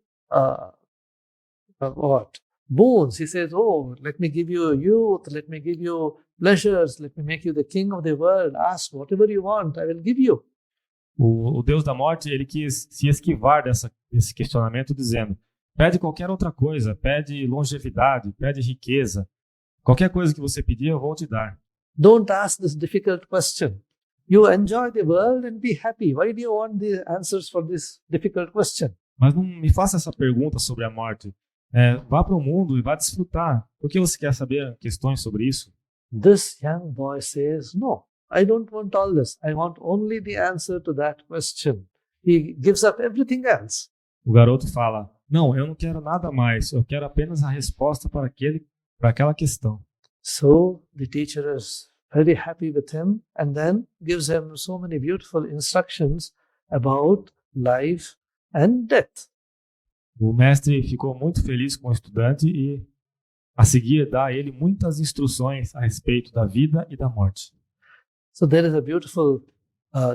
boons. He says, oh, let me give you youth, let me give you pleasures, let me make you the king of the world. Ask whatever you want, I will give you. O Deus da morte, ele quis se esquivar desse questionamento dizendo, pede qualquer outra coisa, pede longevidade, pede riqueza. Qualquer coisa que você pedir, eu vou te dar. Don't ask this difficult question. You enjoy the world and be happy. Why do you want the answers for this difficult question? Mas não me faça essa pergunta sobre a morte. Vá para o mundo e vá desfrutar. Por que você quer saber questões sobre isso? This young boy says, no, I don't want all this. I want only the answer to that question. He gives up everything else. O garoto fala, não, eu não quero nada mais. Eu quero apenas a resposta para aquela questão. So the teacher is very happy with him and then gives him so many beautiful instructions about life and death. O mestre ficou muito feliz com o estudante e, a seguir, dá a ele muitas instruções a respeito da vida e da morte. So there is a beautiful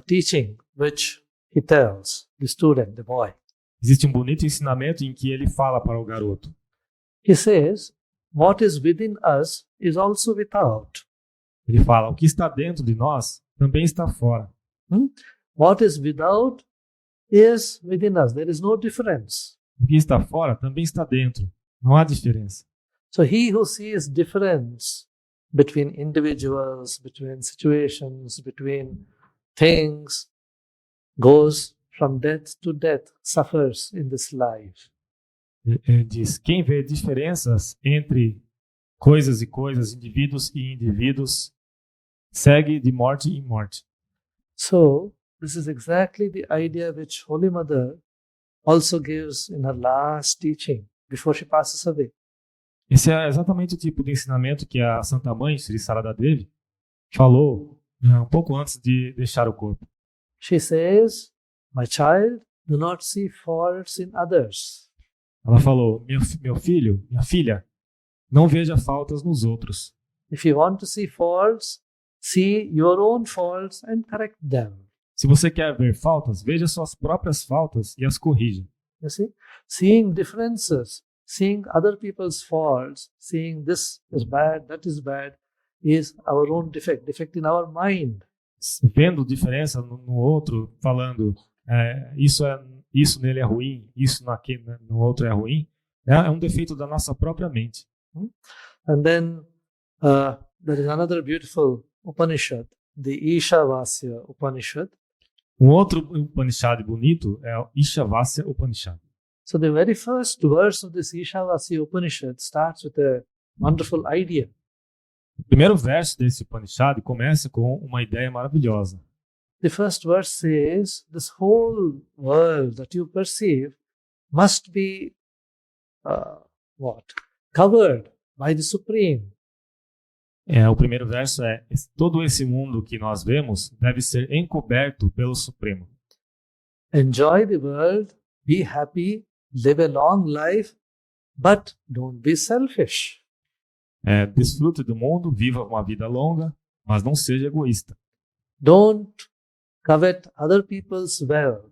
teaching which he tells the student, the boy. Existe um bonito ensinamento em que ele fala para o garoto. He says, what is within us is also without. Ele fala, o que está dentro de nós também está fora. What is without is within us. There is no difference. O que está fora também está dentro. Não há diferença. So he who sees difference between individuals, between situations, between things, goes from death to death, suffers in this life. Ele diz, quem vê diferenças entre coisas e coisas, indivíduos e indivíduos, segue de morte em morte. So, this is exactly the idea which Holy Mother also gives in her last teaching before she passes away. Esse é exatamente o tipo de ensinamento que a Santa Mãe, Sri Sarada Devi, falou um pouco antes de deixar o corpo. She says, my child, do not see faults in others. Ela falou, meu filho, minha filha, não veja faltas nos outros. If you want to see faults, see your own faults and correct them. Se você quer ver faltas, veja suas próprias faltas e as corrija. You see? Seeing differences, seeing other people's faults, seeing this is bad, that is bad, is our own defect in our mind. Vendo diferença no outro, falando isso nele é ruim, isso no outro é ruim, é um defeito da nossa própria mente. And then there is another beautiful Upanishad, the Ishavasya Upanishad. Um outro Upanishad bonito é o Ishavasya Upanishad. So the very first verse of this Ishavasya Upanishad starts with a wonderful idea. O primeiro verso desse Upanishad começa com uma ideia maravilhosa. The first verse says, this whole world that you perceive must be covered by the Supreme. O primeiro verso é, todo esse mundo que nós vemos deve ser encoberto pelo Supremo. Enjoy the world, be happy, live a long life, but don't be selfish. Desfrute do mundo, viva uma vida longa, mas não seja egoísta. Don't covet other people's wealth.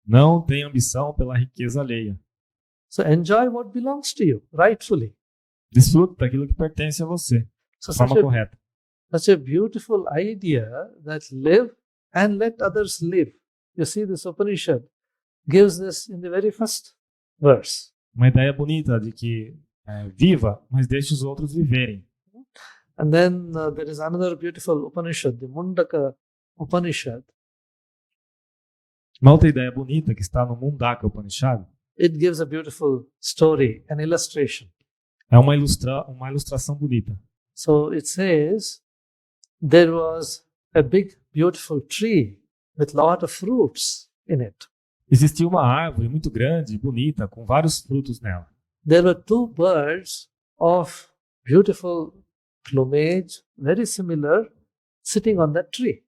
Não tenha ambição pela riqueza alheia. So enjoy what belongs to you, rightfully. Desfrute daquilo que pertence a você, So de forma correta. such a beautiful idea that live and let others live. You see, this Upanishad gives this in the very first verse. Uma ideia bonita de que viva, mas deixe os outros viverem. And then there is another beautiful Upanishad, the Mundaka Upanishad. Uma outra ideia bonita que está no Mundaka Upanishad It gives a beautiful story, an illustration. é uma ilustração bonita. So it says, there was a big, beautiful tree with lot of fruits in it. Existia uma árvore muito grande e bonita, com vários frutos nela. There were two birds of beautiful plumage, very similar, sitting on that tree.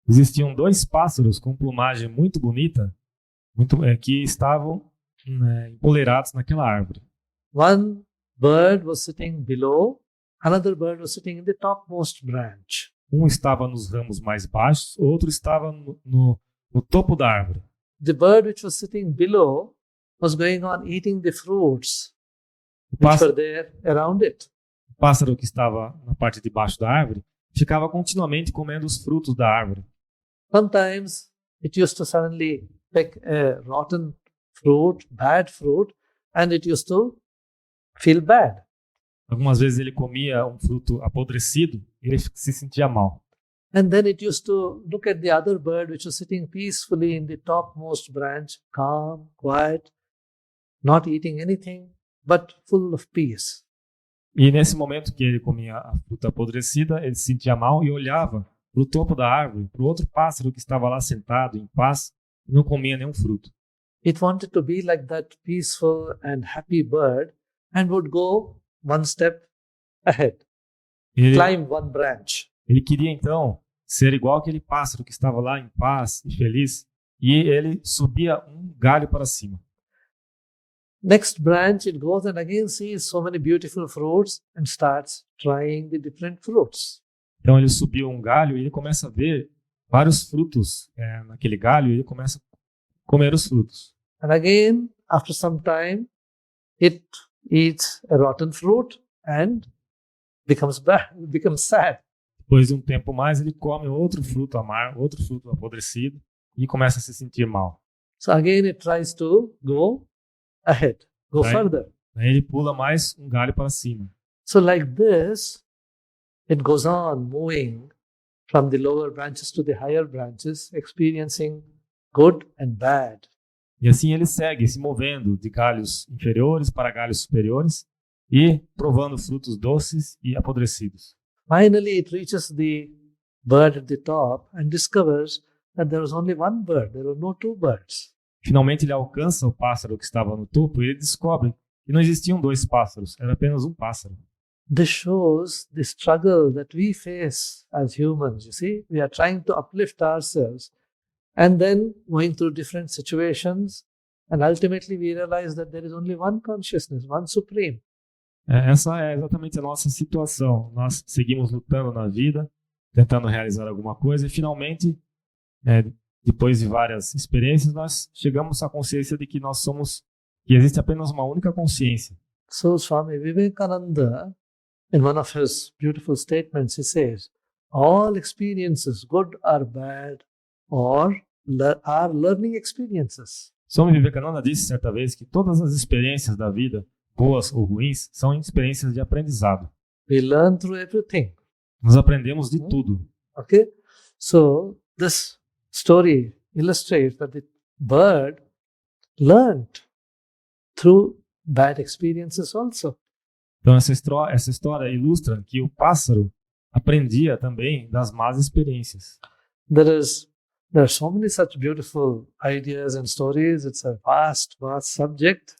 Existiam dois pássaros com plumagem muito bonita, que estavam empoleirados naquela árvore. One bird was sitting below, another bird was sitting in the topmost branch. Um estava nos ramos mais baixos, outro estava no topo da árvore. The bird which was sitting below was going on eating the fruits O which were there around it. pássaro que estava na parte de baixo da árvore ficava continuamente comendo os frutos da árvore. Sometimes it used to suddenly pick a rotten fruit, bad fruit, and it used to feel bad. Algumas vezes ele comia um fruto apodrecido e ele se sentia mal. And then it used to look at the other bird which was sitting peacefully in the topmost branch, calm, quiet, not eating anything, but full of peace. E nesse momento que ele comia a fruta apodrecida, ele se sentia mal e olhava para o topo da árvore, para o outro pássaro que estava lá sentado em paz e não comia nenhum fruto. It wanted to be like that peaceful and happy bird and would go one step ahead, climb one branch. Ele queria então ser igual aquele pássaro que estava lá em paz e feliz, e ele subia um galho para cima. Next branch it goes and again sees so many beautiful fruits and starts trying the different fruits. Então ele subiu um galho e ele começa a ver vários frutos naquele galho e ele começa a comer os frutos. And again, after some time, it eats a rotten fruit and becomes sad. Depois de um tempo mais, ele come outro fruto amargo, outro fruto apodrecido e começa a se sentir mal. So again it tries to go ahead, go further. Aí ele pula mais um galho para cima. So like this, it goes on moving from the lower branches to the higher branches, experiencing good and bad. E assim ele segue se movendo de galhos inferiores para galhos superiores e provando frutos doces e apodrecidos. Finally, it reaches the bird at the top and discovers that there was only one bird. There were no two birds. Finalmente ele alcança o pássaro que estava no topo e ele descobre que não existiam dois pássaros, era apenas um pássaro. This shows the struggle that we face as humans. You see, we are trying to uplift ourselves and then going through different situations, and ultimately we realize that there is only one consciousness, one supreme. Essa é exatamente a nossa situação. Nós seguimos lutando na vida, tentando realizar alguma coisa e finalmente, depois de várias experiências, nós chegamos à consciência de que que existe apenas uma única consciência. So Swami Vivekananda, in one of his beautiful statements, he says, all experiences, good or bad, are learning experiences. Swami Vivekananda disse certa vez que todas as experiências da vida, boas ou ruins, são experiências de aprendizado. We learn through everything. Nós aprendemos de tudo. Okay? So this story illustrates that the bird learned through bad experiences also. Então essa história ilustra que o pássaro aprendia também das más experiências. There are so many such beautiful ideas and stories. It's a vast subject.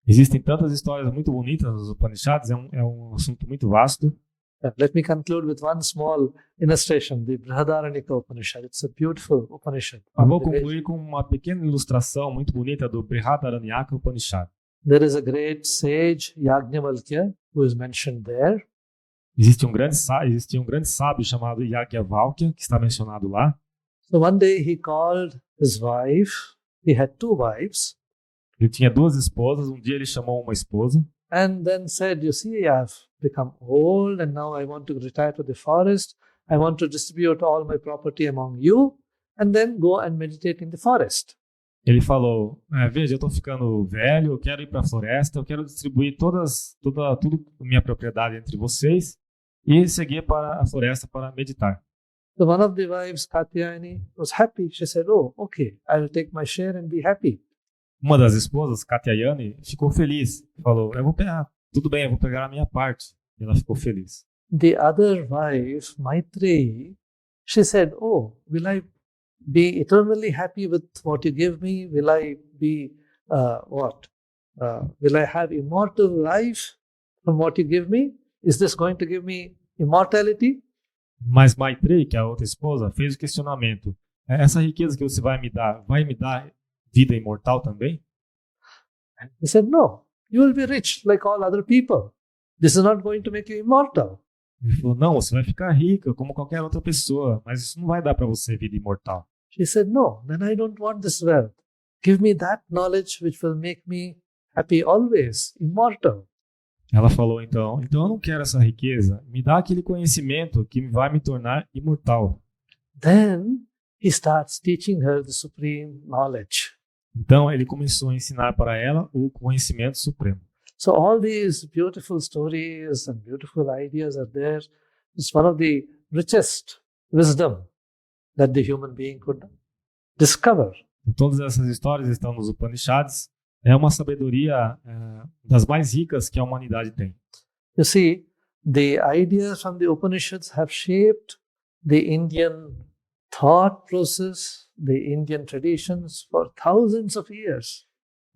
Existem tantas histórias muito bonitas nos Upanishads, é um assunto muito vasto. Let me conclude with one small illustration, the Brihadaranyaka Upanishad. It's a beautiful Upanishad. Eu vou concluir com uma pequena ilustração muito bonita do Brihadaranyaka Upanishad. There is a great sage, Yajnavalkya, who is mentioned there. Existe um grande sábio chamado Yajnavalkya, que está mencionado lá. So one day he called his wife. He had 2 wives. Ele tinha 2 esposas. Um dia ele chamou uma esposa. And then said, you see, I've become old and now I want to retire to the forest. I want to distribute all my property among you and then go and meditate in the forest. Ele falou, veja, eu estou ficando velho, eu quero ir para a floresta, eu quero distribuir tudo a minha propriedade entre vocês e seguir para a floresta para meditar. So one of the wives, Katyayani, was happy. She said, oh, okay, I will take my share and be happy. Uma das esposas, Katyayani, ficou feliz. Falou, tudo bem, eu vou pegar a minha parte. E ela ficou feliz. The other wife, Maitreyi, she said, oh, will I be eternally happy with what you give me? Will I be, will I have immortal life from what you give me? Is this going to give me immortality? Mas Maitreyi, que é a outra esposa, fez o questionamento. Essa riqueza que você vai me dar vida imortal também? He said, no, you will be rich like all other people. This is not going to make you immortal. Ele falou, não, você vai ficar rica como qualquer outra pessoa, mas isso não vai dar para você vida imortal. She said, no, then I don't want this wealth. Give me that knowledge which will make me happy always, immortal. Ela falou, então eu não quero essa riqueza. Me dá aquele conhecimento que vai me tornar imortal. Then he starts teaching her the supreme knowledge. Então ele começou a ensinar para ela o conhecimento supremo. So all these beautiful stories and beautiful ideas are there. It's one of the richest wisdom that the human being could discover. Todas essas histórias estão nos Upanishads. É uma sabedoria das mais ricas que a humanidade tem. You see, the ideas from the Upanishads have shaped the Indian thought process, the Indian traditions for thousands of years.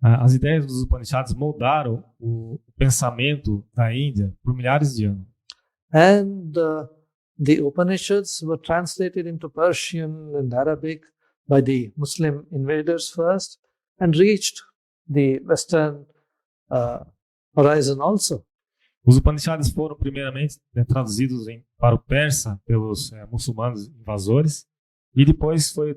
As ideias dos Upanishads moldaram o pensamento da Índia por milhares de anos. And the Upanishads were translated into Persian and Arabic by the Muslim invaders first and reached the Western horizon also. Os Upanishads foram primeiramente traduzidos para o persa pelos muçulmanos invasores e depois foi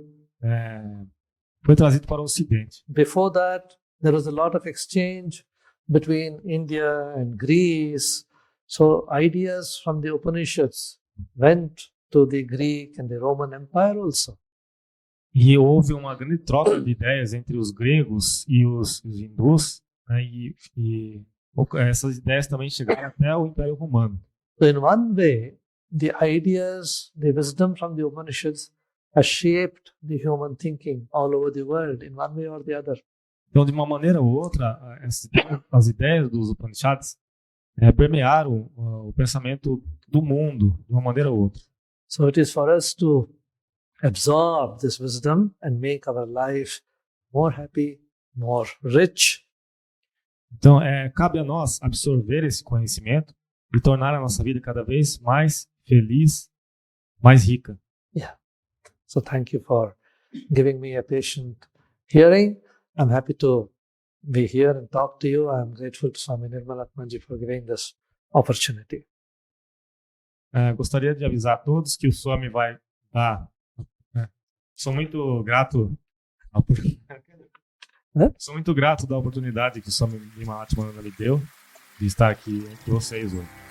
trazido para o Ocidente. Before that, there was a lot of exchange between India and Greece. So ideas from the Upanishads went to the Greek and the Roman Empire also. E houve uma grande troca de ideias entre os gregos e os hindus, né, e essas ideias também chegaram até o Império Romano. So in one way, the ideas, the wisdom from the Upanishads has shaped the human thinking all over the world in one way or the other. Então, de uma maneira ou outra, as ideias dos Upanishads permearam o pensamento do mundo, de uma maneira ou outra. So it is for us to absorb this wisdom and make our life more happy, more rich. Então, cabe a nós absorver esse conhecimento e tornar a nossa vida cada vez mais feliz, mais rica. Yeah. So thank you for giving me a patient hearing. I'm happy to be here and talk to you. I'm grateful to Swami Atmjnananda for giving this opportunity. Gostaria de avisar a todos que o Swami vai dar. Sou muito grato da oportunidade que o Swami Atmajnananda me deu de estar aqui entre vocês hoje.